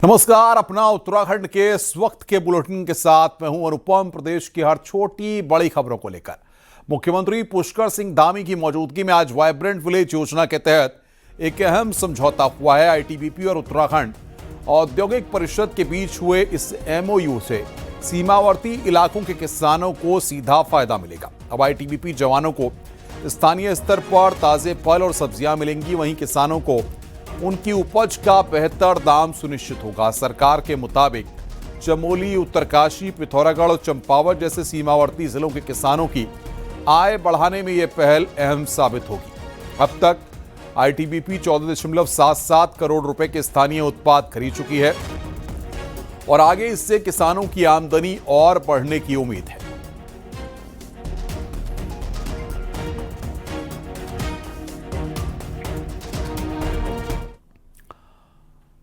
नमस्कार। अपना उत्तराखंड के इस वक्त के बुलेटिन के साथ मैं हूं अनुपम। प्रदेश की हर छोटी बड़ी खबरों को लेकर मुख्यमंत्री पुष्कर सिंह धामी की मौजूदगी में आज वाइब्रेंट विलेज योजना के तहत एक अहम समझौता हुआ है। आईटीबीपी और उत्तराखंड औद्योगिक परिषद के बीच हुए इस एमओयू से सीमावर्ती इलाकों के किसानों को सीधा फायदा मिलेगा। अब आईटीबीपी जवानों को स्थानीय स्तर पर ताजे फल और सब्जियां मिलेंगी, वहीं किसानों को उनकी उपज का बेहतर दाम सुनिश्चित होगा। सरकार के मुताबिक चमोली, उत्तरकाशी, पिथौरागढ़ और चंपावत जैसे सीमावर्ती जिलों के किसानों की आय बढ़ाने में यह पहल अहम साबित होगी। अब तक आईटीबीपी 14.77 करोड़ रुपए के स्थानीय उत्पाद खरीद चुकी है और आगे इससे किसानों की आमदनी और बढ़ने की उम्मीद है।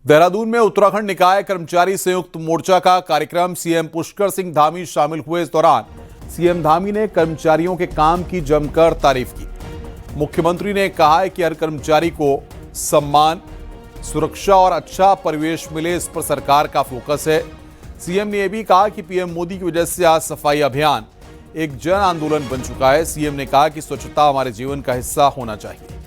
देहरादून में उत्तराखंड निकाय कर्मचारी संयुक्त मोर्चा का कार्यक्रम, सीएम पुष्कर सिंह धामी शामिल हुए। इस दौरान सीएम धामी ने कर्मचारियों के काम की जमकर तारीफ की। मुख्यमंत्री ने कहा है कि हर कर्मचारी को सम्मान, सुरक्षा और अच्छा परिवेश मिले, इस पर सरकार का फोकस है। सीएम ने यह भी कहा कि पीएम मोदी की वजह से आज सफाई अभियान एक जन आंदोलन बन चुका है। सीएम ने कहा कि स्वच्छता हमारे जीवन का हिस्सा होना चाहिए।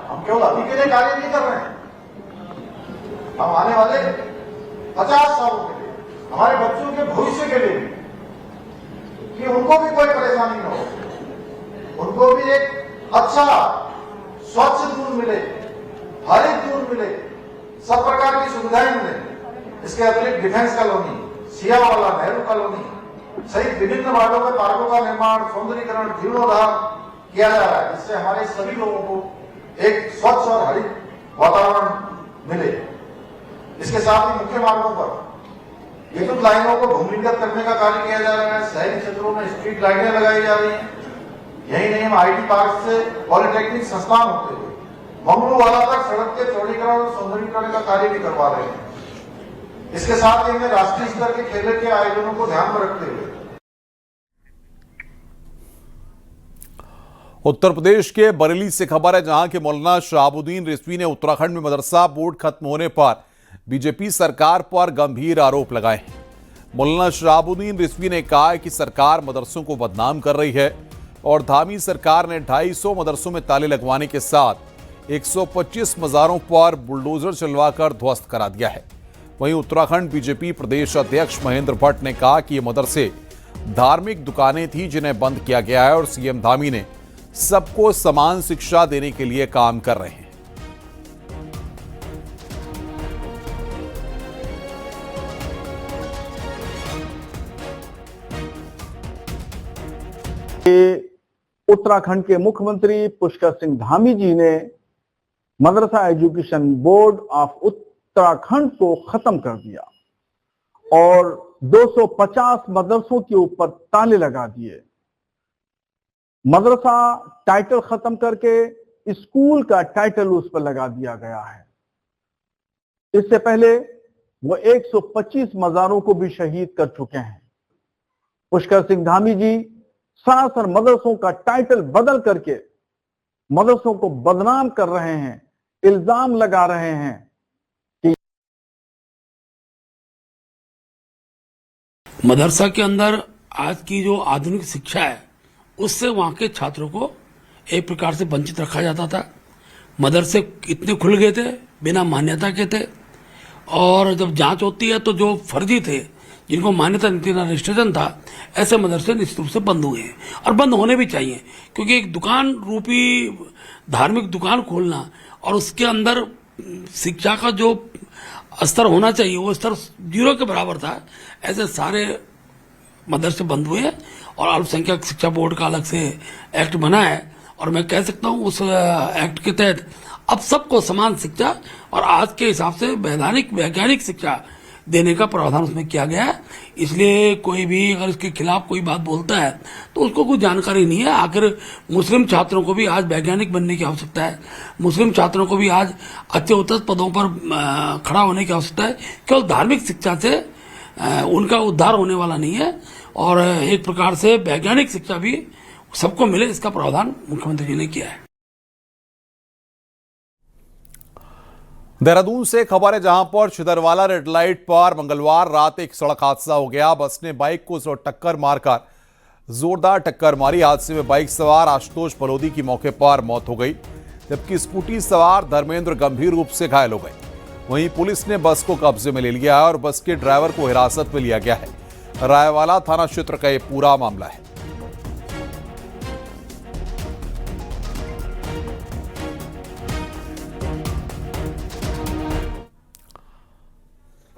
हम केवल अभी के लिए कार्य नहीं कर रहे हैं, हम आने वाले 50 सालों के लिए, हमारे बच्चों के भविष्य के लिए कि उनको भी कोई परेशानी न हो, उनको भी एक अच्छा स्वच्छ दूध मिले, हरित दूध मिले, सब प्रकार की सुविधाएं मिले। इसके अतिरिक्त डिफेंस कॉलोनी, सियावाला, नेहरू कॉलोनी सहित विभिन्न वार्डों में पार्कों का निर्माण, सौंदर्यीकरण, जीर्णोद्धार किया जा रहा है, जिससे हमारे सभी लोगों को एक स्वच्छ और हरित वातावरण मिले। इसके साथ ही मुख्य मार्गों पर विद्युत लाइनों को भूमिगत करने का कार्य किया जा रहा है। शहरी क्षेत्रों में स्ट्रीट लाइटें लगाई जा रही हैं। यही नहीं, हम आईटी पार्क से पॉलिटेक्निक संस्थान होते हुए मंगलूवाला तक सड़क के चौड़ीकरण और सौंदर्यीकरण का कार्य भी करवा रहे हैं। इसके साथ ही हमें राष्ट्रीय स्तर के खेलों के आयोजनों को ध्यान में रखते हुए उत्तर प्रदेश के बरेली से खबर है, जहां के मौलाना शहाबुद्दीन रिजवी ने उत्तराखंड में मदरसा बोर्ड खत्म होने पर बीजेपी सरकार पर गंभीर आरोप लगाए हैं। मौलाना शहाबुद्दीन रिजवी ने कहा है कि सरकार मदरसों को बदनाम कर रही है और धामी सरकार ने 250 मदरसों में ताले लगवाने के साथ 125 मज़ारों पर बुलडोजर चलवाकर ध्वस्त करा दिया है। वहीं उत्तराखंड बीजेपी प्रदेश अध्यक्ष महेंद्र भट्ट ने कहा कि ये मदरसे धार्मिक दुकानें थी जिन्हें बंद किया गया है और सीएम धामी ने सबको समान शिक्षा देने के लिए काम कर रहे हैं। उत्तराखंड के मुख्यमंत्री पुष्कर सिंह धामी जी ने मदरसा एजुकेशन बोर्ड ऑफ उत्तराखंड को खत्म कर दिया और 250 मदरसों के ऊपर ताले लगा दिए। मदरसा टाइटल खत्म करके स्कूल का टाइटल उस पर लगा दिया गया है। इससे पहले वो 125 मज़ारों को भी शहीद कर चुके हैं। पुष्कर सिंह धामी जी सरासर मदरसों का टाइटल बदल करके मदरसों को बदनाम कर रहे हैं, इल्जाम लगा रहे हैं कि मदरसा के अंदर आज की जो आधुनिक शिक्षा है उससे वहां के छात्रों को एक प्रकार से वंचित रखा जाता था। मदरसे इतने खुल गए थे बिना मान्यता के थे और जब जांच होती है तो जो फर्जी थे, जिनको मान्यता नहीं थी, रजिस्ट्रेशन था, ऐसे मदरसे निश्चित रूप से बंद हुए हैं और बंद होने भी चाहिए, क्योंकि एक दुकान रूपी धार्मिक दुकान खोलना और उसके अंदर शिक्षा का जो स्तर होना चाहिए वो स्तर 0 के बराबर था। ऐसे सारे मदरसे बंद हुए हैं और अल्पसंख्यक शिक्षा बोर्ड का अलग से एक्ट बना है और मैं कह सकता हूं उस एक्ट के तहत अब सबको समान शिक्षा और आज के हिसाब से वैज्ञानिक शिक्षा देने का प्रावधान उसमें किया गया है। इसलिए कोई भी अगर इसके खिलाफ कोई बात बोलता है तो उसको कोई जानकारी नहीं है। आखिर मुस्लिम छात्रों को भी आज वैज्ञानिक बनने की आवश्यकता है, मुस्लिम छात्रों को भी आज अच्छे उच्च पदों पर खड़ा होने की आवश्यकता है। केवल धार्मिक शिक्षा से उनका उद्धार होने वाला नहीं है और एक प्रकार से वैज्ञानिक शिक्षा भी सबको मिले, इसका प्रावधान मुख्यमंत्री जी ने किया है। देहरादून से खबर है, जहां पर छिदरवाला रेड लाइट पर मंगलवार रात एक सड़क हादसा हो गया। बस ने बाइक को टक्कर मारकर जोरदार टक्कर मारी। हादसे में बाइक सवार आशुतोष बलोदी की मौके पर मौत हो गई, जबकि स्कूटी सवार धर्मेंद्र गंभीर रूप से घायल हो गए। वहीं पुलिस ने बस को कब्जे में ले लिया है और बस के ड्राइवर को हिरासत में लिया गया है। रायवाला थाना क्षेत्र का यह पूरा मामला है।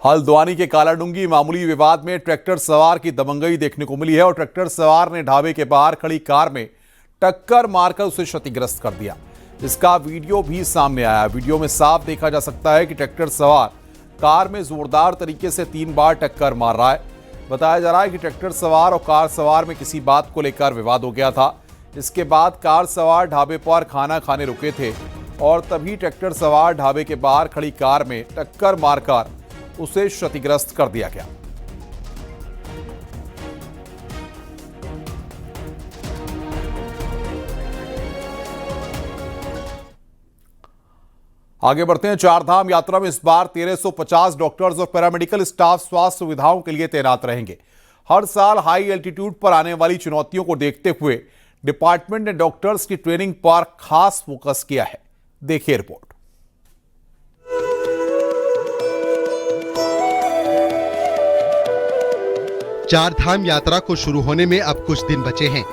हल्द्वानी के कालाडूंगी मामूली विवाद में ट्रैक्टर सवार की दबंगई देखने को मिली है और ट्रैक्टर सवार ने ढाबे के बाहर खड़ी कार में टक्कर मारकर उसे क्षतिग्रस्त कर दिया। इसका वीडियो भी सामने आया। वीडियो में साफ देखा जा सकता है कि ट्रैक्टर सवार कार में जोरदार तरीके से 3 बार टक्कर मार रहा है। बताया जा रहा है कि ट्रैक्टर सवार और कार सवार में किसी बात को लेकर विवाद हो गया था। इसके बाद कार सवार ढाबे पर खाना खाने रुके थे और तभी ट्रैक्टर सवार ढाबे के बाहर खड़ी कार में टक्कर मारकर उसे क्षतिग्रस्त कर दिया गया। आगे बढ़ते हैं। चारधाम यात्रा में इस बार 1350 डॉक्टर्स और पैरामेडिकल स्टाफ स्वास्थ्य सुविधाओं के लिए तैनात रहेंगे। हर साल हाई एल्टीट्यूड पर आने वाली चुनौतियों को देखते हुए डिपार्टमेंट ने डॉक्टर्स की ट्रेनिंग पर खास फोकस किया है। देखिए रिपोर्ट। चारधाम यात्रा को शुरू होने में अब कुछ दिन बचे हैं।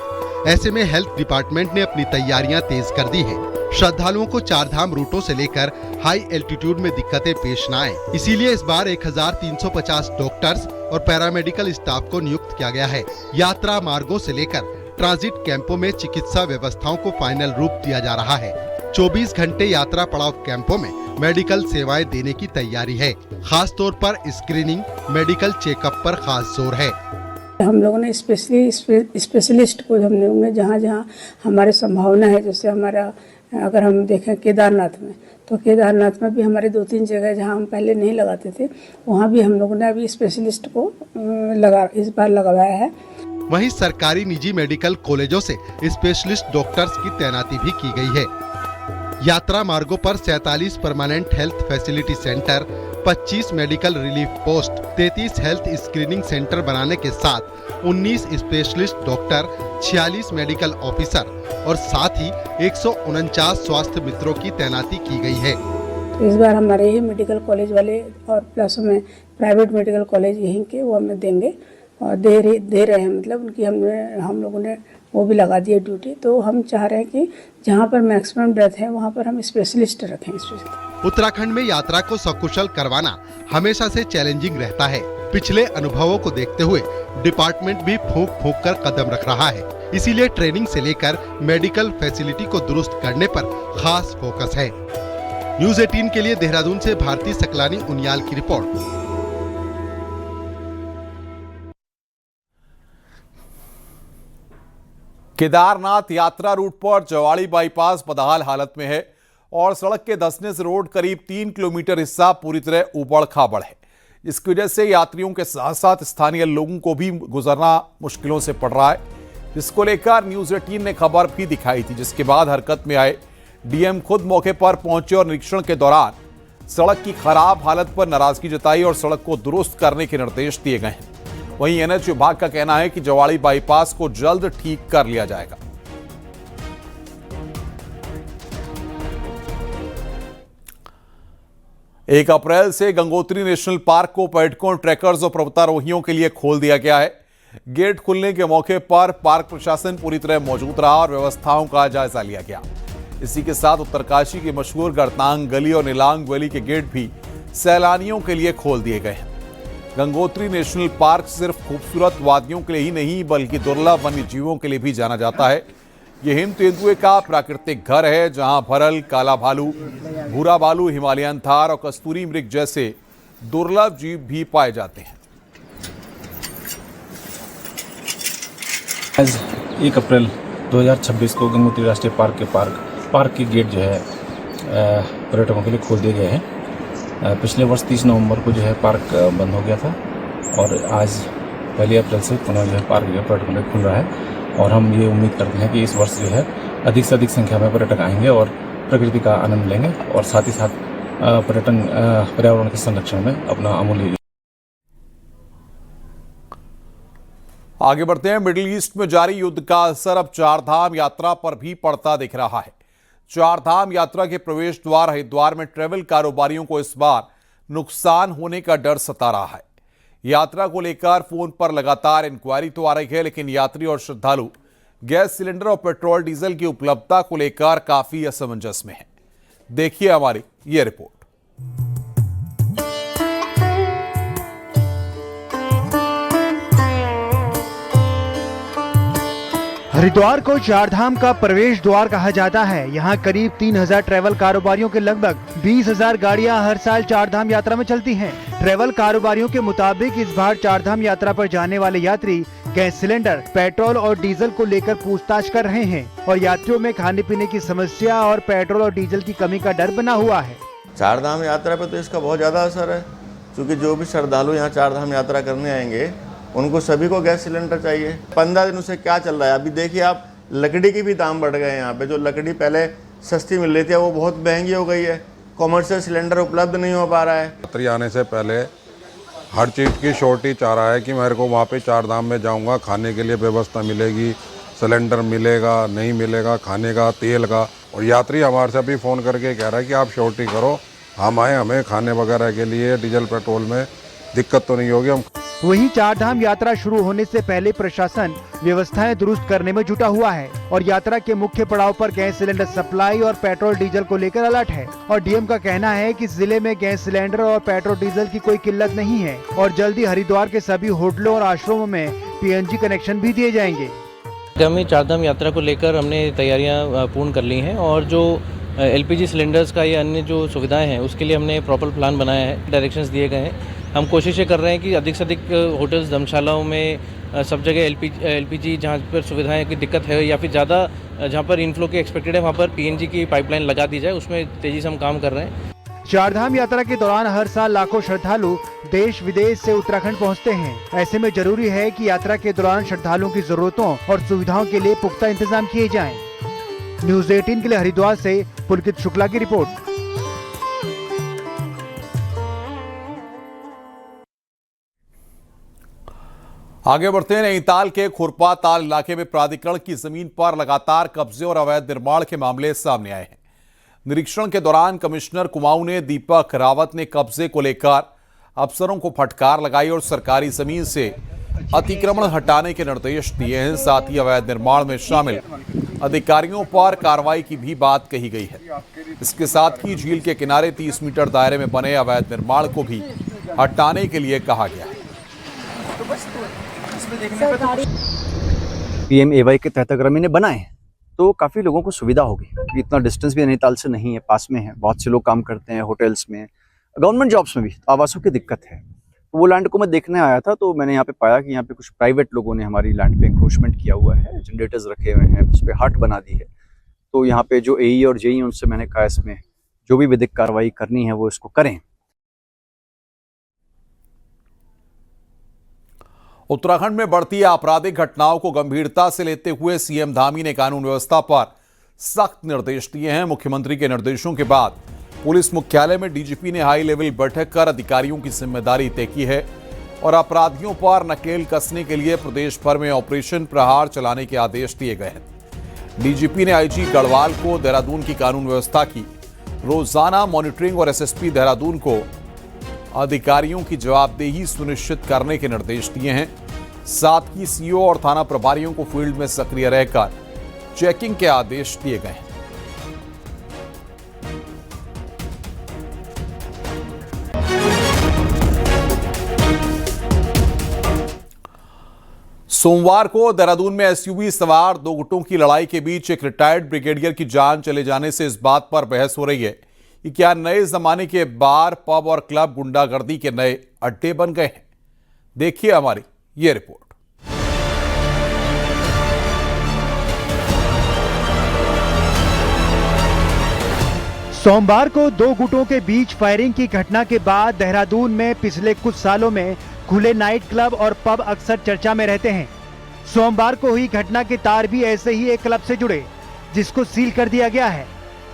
ऐसे में हेल्थ डिपार्टमेंट ने अपनी तैयारियां तेज कर दी हैं। श्रद्धालुओं को चारधाम रूटों से लेकर हाई एल्टीट्यूड में दिक्कतें पेश न आए, इसीलिए इस बार 1350 डॉक्टर्स और पैरामेडिकल स्टाफ को नियुक्त किया गया है। यात्रा मार्गों से लेकर ट्रांजिट कैंपों में चिकित्सा व्यवस्थाओं को फाइनल रूप दिया जा रहा है। 24 घंटे यात्रा पड़ाव कैंपों में मेडिकल सेवाएं देने की तैयारी है। खास तौर पर स्क्रीनिंग, मेडिकल चेकअप पर खास जोर है। हम लोगों ने स्पेशलिस्ट को हम लोगों ने जहाँ जहाँ हमारी संभावना है, जैसे हमारा अगर हम देखें केदारनाथ में, तो केदारनाथ में भी हमारे 2-3 जगह जहाँ हम पहले नहीं लगाते थे, वहाँ भी हम लोगों ने अभी स्पेशलिस्ट को इस बार लगवाया है। वहीं सरकारी निजी मेडिकल कॉलेजों से स्पेशलिस्ट डॉक्टर्स की तैनाती भी की गई है। यात्रा मार्गों पर 47 permanent health facility centre, 25 medical relief post, 33 health screening centre बनाने के साथ 19 स्पेशलिस्ट डॉक्टर, 46 मेडिकल ऑफिसर और साथ ही 149 स्वास्थ्य मित्रों की तैनाती की गई है। तो इस बार हमारे ही मेडिकल कॉलेज वाले और प्लस में प्राइवेट मेडिकल कॉलेज यहीं के वो हमें देंगे और दे रहे हैं, मतलब उनकी हम लोगों ने वो भी लगा दिए ड्यूटी। तो हम चाह रहे हैं कि जहाँ पर मैक्सिमम डेथ है वहाँ पर हम स्पेशलिस्ट रखें। उत्तराखंड में यात्रा को सकुशल करवाना हमेशा से चैलेंजिंग रहता है। पिछले अनुभवों को देखते हुए डिपार्टमेंट भी फूंक कर कदम रख रहा है। इसीलिए ट्रेनिंग से लेकर मेडिकल फैसिलिटी को दुरुस्त करने पर खास फोकस है। न्यूज़ 18 के लिए देहरादून से भारती सकलानी उनियाल की रिपोर्ट। केदारनाथ यात्रा रूट पर जवाड़ी बाईपास बदहाल हालत में है और सड़क के धंसने से रोड करीब 3 किलोमीटर हिस्सा पूरी तरह उबड़ खाबड़ है। इसकी वजह से यात्रियों के साथ साथ स्थानीय लोगों को भी गुजरना मुश्किलों से पड़ रहा है, जिसको लेकर न्यूज़ 18 ने खबर भी दिखाई थी, जिसके बाद हरकत में आए डीएम खुद मौके पर पहुंचे और निरीक्षण के दौरान सड़क की खराब हालत पर नाराजगी जताई और सड़क को दुरुस्त करने के निर्देश दिए गए हैं। वहीं एनएच विभाग का कहना है कि जवाड़ी बाईपास को जल्द ठीक कर लिया जाएगा। एक अप्रैल से गंगोत्री नेशनल पार्क को पर्यटकों, ट्रैकर्स और पर्वतारोहियों के लिए खोल दिया गया है। गेट खुलने के मौके पर पार्क प्रशासन पूरी तरह मौजूद रहा और व्यवस्थाओं का जायजा लिया गया। इसी के साथ उत्तरकाशी की मशहूर गरतांग गली और नीलांग वैली के गेट भी सैलानियों के लिए खोल दिए गए हैं। गंगोत्री नेशनल पार्क सिर्फ खूबसूरत वादियों के लिए ही नहीं बल्कि दुर्लभ वन्य जीवों के लिए भी जाना जाता है। यह हिम तेंदुए का प्राकृतिक घर है, जहां भरल, काला भालू, भूरा भालू, हिमालयन थार और कस्तूरी मृग जैसे दुर्लभ जीव भी पाए जाते हैं। आज 1 अप्रैल 2026 को गंगोत्री राष्ट्रीय पार्क के पार्क के गेट जो है पर्यटकों के लिए खोल दिए गए हैं। पिछले वर्ष 30 नवंबर को जो है पार्क बंद हो गया था और आज 1 अप्रैल से पुनः जो है पार्क जो है पर्यटकों के लिए खुल रहा है। और हम ये उम्मीद करते हैं कि इस वर्ष जो है अधिक से अधिक संख्या में पर्यटक आएंगे और प्रकृति का आनंद लेंगे और साथ ही साथ पर्यावरण के संरक्षण में अपना अमूल्य। आगे बढ़ते हैं। मिडिल ईस्ट में जारी युद्ध का असर अब चारधाम यात्रा पर भी पड़ता दिख रहा है। चारधाम यात्रा के प्रवेश द्वार हरिद्वार में ट्रैवल कारोबारियों को इस बार नुकसान होने का डर सता रहा है। यात्रा को लेकर फोन पर लगातार इंक्वायरी तो आ रही है, लेकिन यात्री और श्रद्धालु गैस सिलेंडर और पेट्रोल डीजल की उपलब्धता को लेकर काफी असमंजस में है। देखिए हमारी ये रिपोर्ट। हरिद्वार को चारधाम का प्रवेश द्वार कहा जाता है। यहाँ करीब 3000 ट्रैवल कारोबारियों के लगभग 20,000 गाड़ियाँ हर साल चारधाम यात्रा में चलती हैं। ट्रैवल कारोबारियों के मुताबिक इस बार चारधाम यात्रा पर जाने वाले यात्री गैस सिलेंडर, पेट्रोल और डीजल को लेकर पूछताछ कर रहे हैं और यात्रियों में खाने पीने की समस्या और पेट्रोल और डीजल की कमी का डर बना हुआ है। चारधाम यात्रा पर तो इसका बहुत ज़्यादा असर है, क्योंकि जो भी श्रद्धालु यहाँ चारधाम यात्रा करने आएंगे उनको सभी को गैस सिलेंडर चाहिए। 15 दिनों से क्या चल रहा है, अभी देखिए आप, लकड़ी की भी दाम बढ़ गए हैं। यहाँ पे जो लकड़ी पहले सस्ती मिल रही थी वो बहुत महंगी हो गई है। कॉमर्शियल सिलेंडर उपलब्ध नहीं हो पा रहा है। यात्री आने से पहले हर चीज़ की शॉर्टेज आ रहा है कि मेरे को वहाँ पे चारधाम में जाऊँगा, खाने के लिए व्यवस्था मिलेगी, सिलेंडर मिलेगा नहीं मिलेगा, खाने का, तेल का। और यात्री हमारे से अभी फ़ोन करके कह रहा है कि आप शॉर्टेज करो, हम आए, हमें खाने वगैरह के लिए डीजल पेट्रोल में दिक्कत तो नहीं होगी। हम वहीं चारधाम यात्रा शुरू होने से पहले प्रशासन व्यवस्थाएं दुरुस्त करने में जुटा हुआ है और यात्रा के मुख्य पड़ाव पर गैस सिलेंडर सप्लाई और पेट्रोल डीजल को लेकर अलर्ट है। और डीएम का कहना है कि जिले में गैस सिलेंडर और पेट्रोल डीजल की कोई किल्लत नहीं है और जल्दी हरिद्वार के सभी होटलों और आश्रमों में पीएनजी कनेक्शन भी दिए जाएंगे। आगामी चारधाम यात्रा को लेकर हमने तैयारियां पूर्ण कर ली हैं और जो एलपीजी सिलेंडर्स का या अन्य जो सुविधाएं हैं उसके लिए हमने प्रॉपर प्लान बनाया है, डायरेक्शंस दिए गए हैं। हम कोशिशें कर रहे हैं कि अधिक से अधिक होटल्स, धर्मशालाओं में सब जगह एलपीजी जहाँ पर सुविधाएं की दिक्कत है या फिर ज़्यादा जहाँ पर इनफ्लो की एक्सपेक्टेड है वहाँ पर पीएनजी की पाइपलाइन लगा दी जाए, उसमें तेज़ी से हम काम कर रहे हैं। चारधाम यात्रा के दौरान हर साल लाखों श्रद्धालु देश विदेश से उत्तराखंड पहुंचते हैं। ऐसे में जरूरी है कि यात्रा के दौरान श्रद्धालुओं की जरूरतों और सुविधाओं के लिए पुख्ता इंतजाम किए जाएं। न्यूज़ 18 के लिए हरिद्वार से पुलकित शुक्ला की रिपोर्ट। आगे बढ़ते हैं। नैनीताल के खुरपा ताल इलाके में प्राधिकरण की जमीन पर लगातार कब्जे और अवैध निर्माण के मामले सामने आए हैं। निरीक्षण के दौरान कमिश्नर कुमाऊं ने दीपक रावत ने कब्जे को लेकर अफसरों को फटकार लगाई और सरकारी जमीन से अतिक्रमण हटाने के निर्देश दिए हैं। साथ ही अवैध निर्माण में शामिल अधिकारियों पर कार्रवाई की भी बात कही गई है। इसके साथ ही झील के किनारे 30 मीटर दायरे में बने अवैध निर्माण को भी हटाने के लिए कहा गया है। PMAY के तहत अगर हम इन्हें बनाए तो काफ़ी लोगों को सुविधा होगी। इतना डिस्टेंस भी नैनीताल से नहीं है, पास में है। बहुत से लोग काम करते हैं होटल्स में, गवर्नमेंट जॉब्स में भी, आवासों की दिक्कत है। तो वो लैंड को मैं देखने आया था तो मैंने यहाँ पे पाया कि यहाँ पे कुछ प्राइवेट लोगों ने हमारी लैंड पे इंक्रोचमेंट किया हुआ है, जनरेटर्स रखे हुए हैं, उस पर हट बना दी है। तो यहाँ पे जो AE और JE उनसे मैंने कहा इसमें जो भी विधिक कार्रवाई करनी है वो इसको करें। उत्तराखंड में बढ़ती आपराधिक घटनाओं को गंभीरता से लेते हुए सीएम धामी ने कानून व्यवस्था पर सख्त निर्देश दिए हैं। मुख्यमंत्री के निर्देशों के बाद पुलिस मुख्यालय में डीजीपी ने हाई लेवल बैठक कर अधिकारियों की जिम्मेदारी तय की है और अपराधियों पर नकेल कसने के लिए प्रदेश भर में ऑपरेशन प्रहार चलाने के आदेश दिए गए हैं। डीजीपी ने आईजी गढ़वाल को देहरादून की कानून व्यवस्था की रोजाना मॉनिटरिंग और एसएसपी देहरादून को अधिकारियों की जवाबदेही सुनिश्चित करने के निर्देश दिए हैं। साथ ही सीओ और थाना प्रभारियों को फील्ड में सक्रिय रहकर चेकिंग के आदेश दिए गए हैं। सोमवार को देहरादून में एसयूवी सवार दो गुटों की लड़ाई के बीच एक रिटायर्ड ब्रिगेडियर की जान चले जाने से इस बात पर बहस हो रही है कि क्या नए जमाने के बार, पब और क्लब गुंडागर्दी के नए अड्डे बन गए हैं। देखिए हमारी ये रिपोर्ट। सोमवार को दो गुटों के बीच फायरिंग की घटना के बाद देहरादून में पिछले कुछ सालों में खुले नाइट क्लब और पब अक्सर चर्चा में रहते हैं। सोमवार को हुई घटना के तार भी ऐसे ही एक क्लब से जुड़े, जिसको सील कर दिया गया है।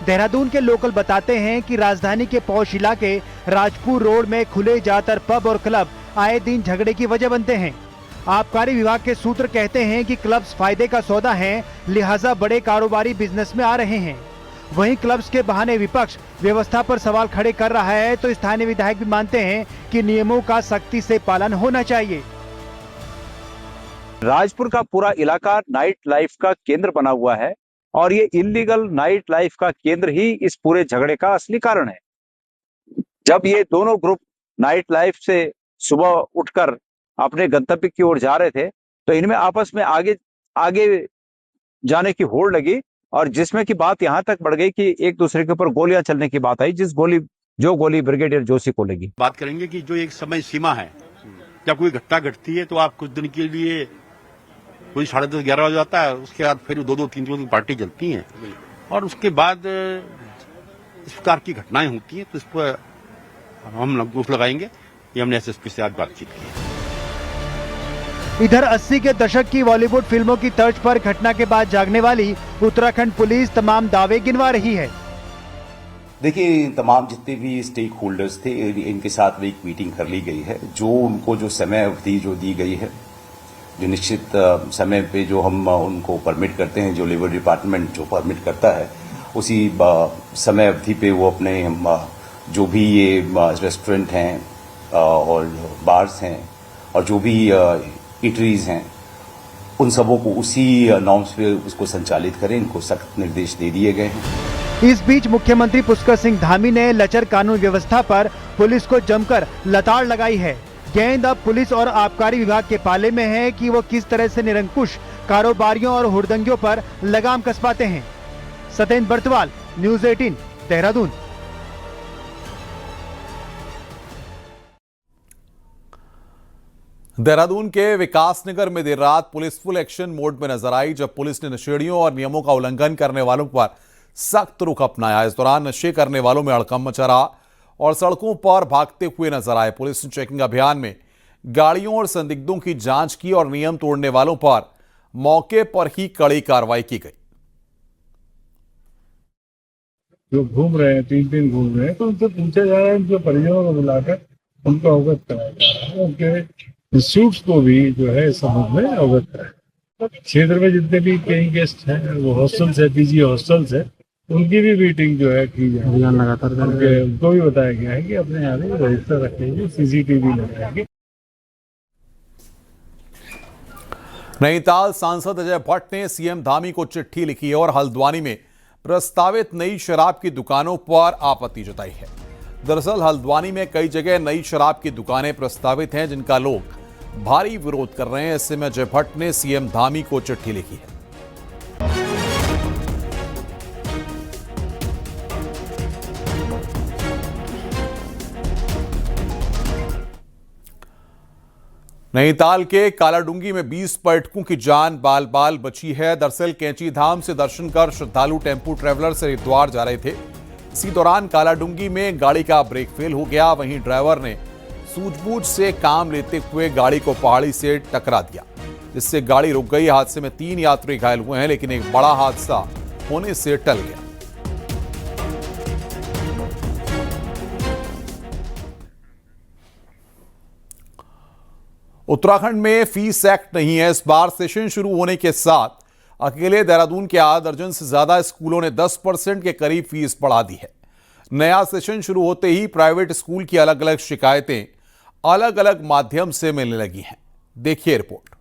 देहरादून के लोकल बताते हैं कि राजधानी के पौष इलाके राजपुर रोड में खुले ज्यादातर पब और क्लब आए दिन झगड़े की वजह बनते हैं। आबकारी विभाग के सूत्र कहते हैं कि क्लब्स फायदे का सौदा हैं, लिहाजा बड़े कारोबारी बिजनेस में आ रहे हैं। वहीं क्लब्स के बहाने विपक्ष व्यवस्था पर सवाल खड़े कर रहा है, तो स्थानीय विधायक भी मानते हैं कि नियमों का सख्ती से पालन होना चाहिए। राजपुर का पूरा इलाका नाइट लाइफ का केंद्र बना हुआ है और ये इलीगल नाइट लाइफ का केंद्र ही इस पूरे झगड़े का असली कारण है। जब ये दोनों ग्रुप नाइट लाइफ से सुबह उठकर अपने गंतव्य की ओर जा रहे थे, तो इनमें आपस में आगे जाने की होड़ लगी और जिसमें की बात यहां तक बढ़ गई कि एक दूसरे के ऊपर गोलियां चलने की बात आई, जो गोली ब्रिगेडियर जोशी को लगी। बात करेंगे कि जो एक समय सीमा है, जब कोई घटना घटती है तो आप कुछ दिन के लिए कोई 10:30 11 हो जाता है, उसके बाद फिर 2-2 3 की पार्टी चलती है और उसके बाद इस प्रकार की घटनाएं होती हैं, तो इस पर हम अंकुश लगाएंगे। ये हमने एसएसपी से आज बातचीत की। इधर 80 के दशक की बॉलीवुड फिल्मों की तर्ज पर घटना के बाद जागने वाली उत्तराखंड पुलिस तमाम दावे गिनवा रही है। देखिए, तमाम जितने भी स्टेक होल्डर्स थे, इनके साथ एक मीटिंग कर ली गई है। जो उनको जो समय अवधि जो दी गई है, जो निश्चित समय पे जो हम उनको परमिट करते हैं, जो लेबर डिपार्टमेंट जो परमिट करता है, उसी समय अवधि पे वो अपने जो भी ये रेस्टोरेंट हैं और बार्स हैं और जो भी ईटरीज हैं, उन सबों को उसी नॉर्म्स पे उसको संचालित करें। इनको सख्त निर्देश दे दिए गए हैं। इस बीच मुख्यमंत्री पुष्कर सिंह धामी ने लचर कानून व्यवस्था पर पुलिस को जमकर लताड़ लगाई है। गेंद अब पुलिस और आबकारी विभाग के पाले में है कि वो किस तरह से निरंकुश कारोबारियों और हुड़दंगियों पर लगाम कस पाते हैं। सत्येंद्र बर्तवाल, न्यूज़ 18, देहरादून। देहरादून के विकास नगर में देर रात पुलिस फुल एक्शन मोड में नजर आई, जब पुलिस ने नशेड़ियों और नियमों का उल्लंघन करने वालों पर सख्त रुख अपनाया। इस दौरान नशे करने वालों में हड़कंप मचा रहा और सड़कों पर भागते हुए नजर आए। पुलिस ने चेकिंग अभियान में गाड़ियों और संदिग्धों की जांच की और नियम तोड़ने वालों पर मौके पर ही कड़ी कार्रवाई की गई। जो घूम रहे हैं, 3 घूम रहे हैं, तो उनसे पूछा जा रहा है, उनके परिजनों को बुलाकर उनको अवगत कराया जा रहा है। उनके इंस्टीट्यूट्स को भी जो है इस संबंध में अवगत कराया। क्षेत्र में जितने भी पेइंग गेस्ट हैं, वो हॉस्टल्स है, पीजी हॉस्टल्स है, उनकी भी मीटिंग जो है की जा रही है लगातार। उनको भी बताया गया है कि अपने यहाँ भी रजिस्टर रखेंगे, सीसीटीवी लगाएंगे। नैनीताल सांसद अजय भट्ट ने सीएम धामी को चिट्ठी लिखी है और हल्द्वानी में प्रस्तावित नई शराब की दुकानों पर आपत्ति जताई है। दरअसल हल्द्वानी में कई जगह नई शराब की दुकानें प्रस्तावित हैं, जिनका लोग भारी विरोध कर रहे हैं। ऐसे में अजय भट्ट ने सीएम धामी को चिट्ठी लिखी है। नैनीताल के कालाडूंगी में 20 पर्यटकों की जान बाल बाल बची है। दरअसल कैंची धाम से दर्शन कर श्रद्धालु टेम्पू ट्रैवलर से हरिद्वार जा रहे थे। इसी दौरान कालाडूंगी में गाड़ी का ब्रेक फेल हो गया। वहीं ड्राइवर ने सूझबूझ से काम लेते हुए गाड़ी को पहाड़ी से टकरा दिया, जिससे गाड़ी रुक गई। हादसे में 3 यात्री घायल हुए हैं, लेकिन एक बड़ा हादसा होने से टल गया। उत्तराखंड में फीस एक्ट नहीं है। इस बार सेशन शुरू होने के साथ अकेले देहरादून के आधा दर्जन से ज्यादा स्कूलों ने 10% के करीब फीस बढ़ा दी है। नया सेशन शुरू होते ही प्राइवेट स्कूल की अलग अलग शिकायतें अलग अलग माध्यम से मिलने लगी हैं। देखिए report.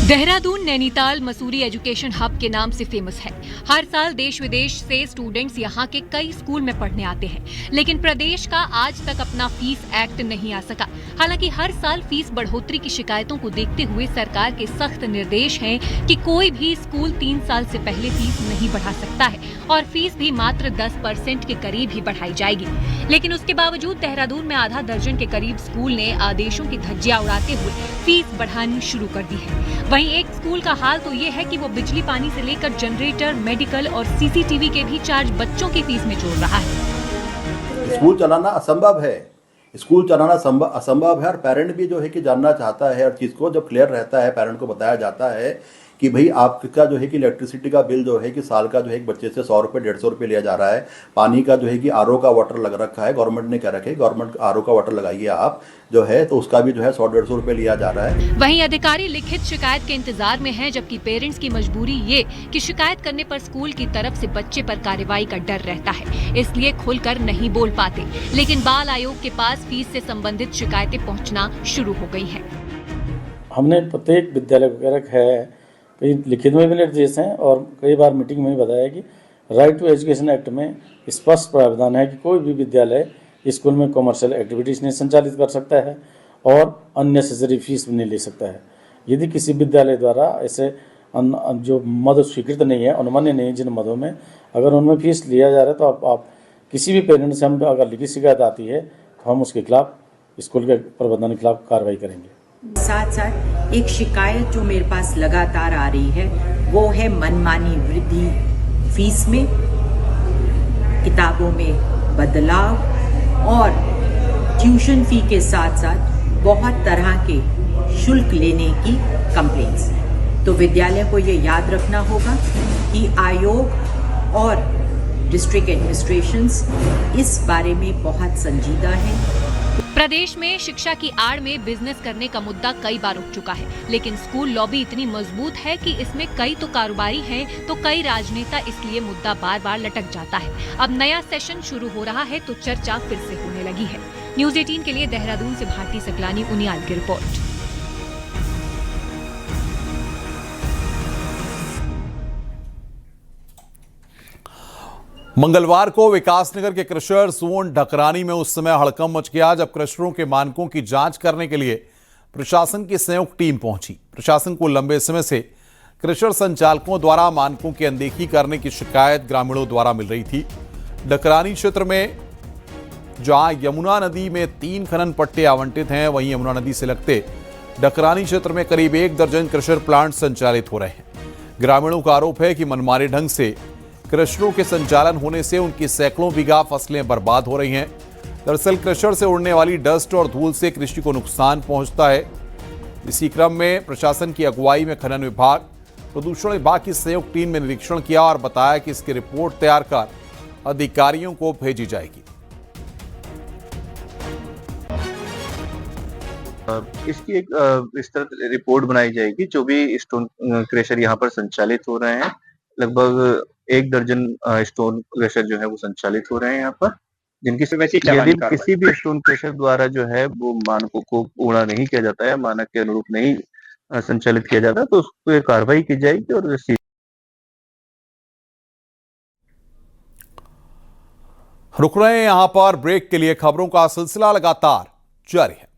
Dehradun Nainital Mussoorie education hub के नाम से फेमस है। हर साल देश विदेश से स्टूडेंट्स यहाँ के कई स्कूल में पढ़ने आते हैं, लेकिन प्रदेश का आज तक अपना फीस एक्ट नहीं आ सका। हालांकि हर साल फीस बढ़ोतरी की शिकायतों को देखते हुए सरकार के सख्त निर्देश हैं कि कोई भी स्कूल 3 साल से पहले फीस नहीं बढ़ा सकता है और फीस भी मात्र 10% के करीब ही बढ़ाई जाएगी। लेकिन उसके बावजूद देहरादून में आधा दर्जन के करीब स्कूल ने आदेशों की धज्जियां उड़ाते हुए फीस बढ़ानी शुरू कर दी है। वहीं एक स्कूल का हाल तो ये है कि वो बिजली पानी से लेकर जनरेटर, मेडिकल और सीसीटीवी के भी चार्ज बच्चों की फीस में जोड़ रहा है। स्कूल चलाना असंभव है, स्कूल चलाना असंभव है और पेरेंट भी जो है कि जानना चाहता है हर चीज़ को। जब क्लियर रहता है, पेरेंट को बताया जाता है कि भाई आपका जो है कि इलेक्ट्रिसिटी का बिल जो है कि साल का जो है एक बच्चे से 100 रुपये 150 रुपये लिया जा रहा है। पानी का जो है कि आरओ का वाटर लग रखा है, गवर्नमेंट ने कह रखा है गवर्नमेंट आरओ का वाटर लगाइए आप जो है, तो उसका भी जो है 100-150 रुपये लिया जा रहा है। वहीं अधिकारी लिखित शिकायत के इंतजार में हैं, जबकि पेरेंट्स की मजबूरी ये कि शिकायत करने पर स्कूल की तरफ से बच्चे पर कार्रवाई का डर रहता है, इसलिए खुलकर नहीं बोल पाते। लेकिन बाल आयोग के पास फीस से संबंधित शिकायतें पहुँचना शुरू हो गई है। हमने प्रत्येक विद्यालय वगैरह है, कई लिखित में भी निर्देश हैं और कई बार मीटिंग में भी बताया कि राइट टू एजुकेशन एक्ट में स्पष्ट प्रावधान है कि कोई भी विद्यालय स्कूल में कॉमर्शियल एक्टिविटीज़ नहीं संचालित कर सकता है और अननेसेसरी फीस भी नहीं ले सकता है। यदि किसी विद्यालय द्वारा ऐसे जो मद स्वीकृत नहीं है, अनुमान्य नहीं है, जिन मदों में अगर उनमें फीस लिया जा रहा है तो आप किसी भी पेरेंट से हम अगर लिखित शिकायत आती है तो हम उसके खिलाफ, स्कूल के प्रबंधन के खिलाफ कार्रवाई करेंगे। साथ साथ एक शिकायत जो मेरे पास लगातार आ रही है वो है मनमानी वृद्धि फीस में, किताबों में बदलाव और ट्यूशन फी के साथ साथ बहुत तरह के शुल्क लेने की कंप्लेंट्स। तो विद्यालय को ये याद रखना होगा कि आयोग और डिस्ट्रिक्ट एडमिनिस्ट्रेशंस इस बारे में बहुत संजीदा हैं। प्रदेश में शिक्षा की आड़ में बिजनेस करने का मुद्दा कई बार उठ चुका है, लेकिन स्कूल लॉबी इतनी मजबूत है कि इसमें कई तो कारोबारी हैं तो कई राजनेता, इसलिए मुद्दा बार बार लटक जाता है। अब नया सेशन शुरू हो रहा है तो चर्चा फिर से होने लगी है। न्यूज़ 18 के लिए देहरादून से भारती सकलानी उनियाल की रिपोर्ट। मंगलवार को विकासनगर के क्रशर जोन ढकरानी में उस समय हड़कंप मच गया जब क्रशरों के मानकों की जांच करने के लिए प्रशासन की संयुक्त टीम पहुंची। प्रशासन को लंबे समय से क्रशर संचालकों द्वारा मानकों की अनदेखी करने की शिकायत ग्रामीणों द्वारा मिल रही थी। ढकरानी क्षेत्र में जहां यमुना नदी में 3 खनन पट्टे आवंटित हैं, वहीं यमुना नदी से लगते ढकरानी क्षेत्र में करीब 1 दर्जन क्रशर प्लांट संचालित हो रहे हैं। ग्रामीणों का आरोप है कि मनमाने ढंग से क्रशरों के संचालन होने से उनकी सैकड़ों बीघा फसलें बर्बाद हो रही हैं। दरअसल क्रशर से उड़ने वाली डस्ट और धूल से कृषि को नुकसान पहुंचता है। इसी क्रम में प्रशासन की अगुवाई में खनन विभाग, प्रदूषण विभाग की संयुक्त टीम ने निरीक्षण किया और बताया कि इसकी रिपोर्ट तैयार कर अधिकारियों को भेजी जाएगी। इसकी एक विस्तृत रिपोर्ट बनाई जाएगी। जो भी स्टोन क्रशर यहाँ पर संचालित हो रहे हैं, लगभग 1 दर्जन स्टोन क्रशर जो है वो संचालित हो रहे हैं यहाँ पर, जिनकी यदि किसी भी स्टोन क्रशर द्वारा जो है वो मानकों को पूरा नहीं किया जाता है, मानक के अनुरूप नहीं संचालित किया जाता, तो उस पर कार्रवाई की जाएगी। और रुक रहे हैं यहां पर ब्रेक के लिए। खबरों का सिलसिला लगातार जारी है।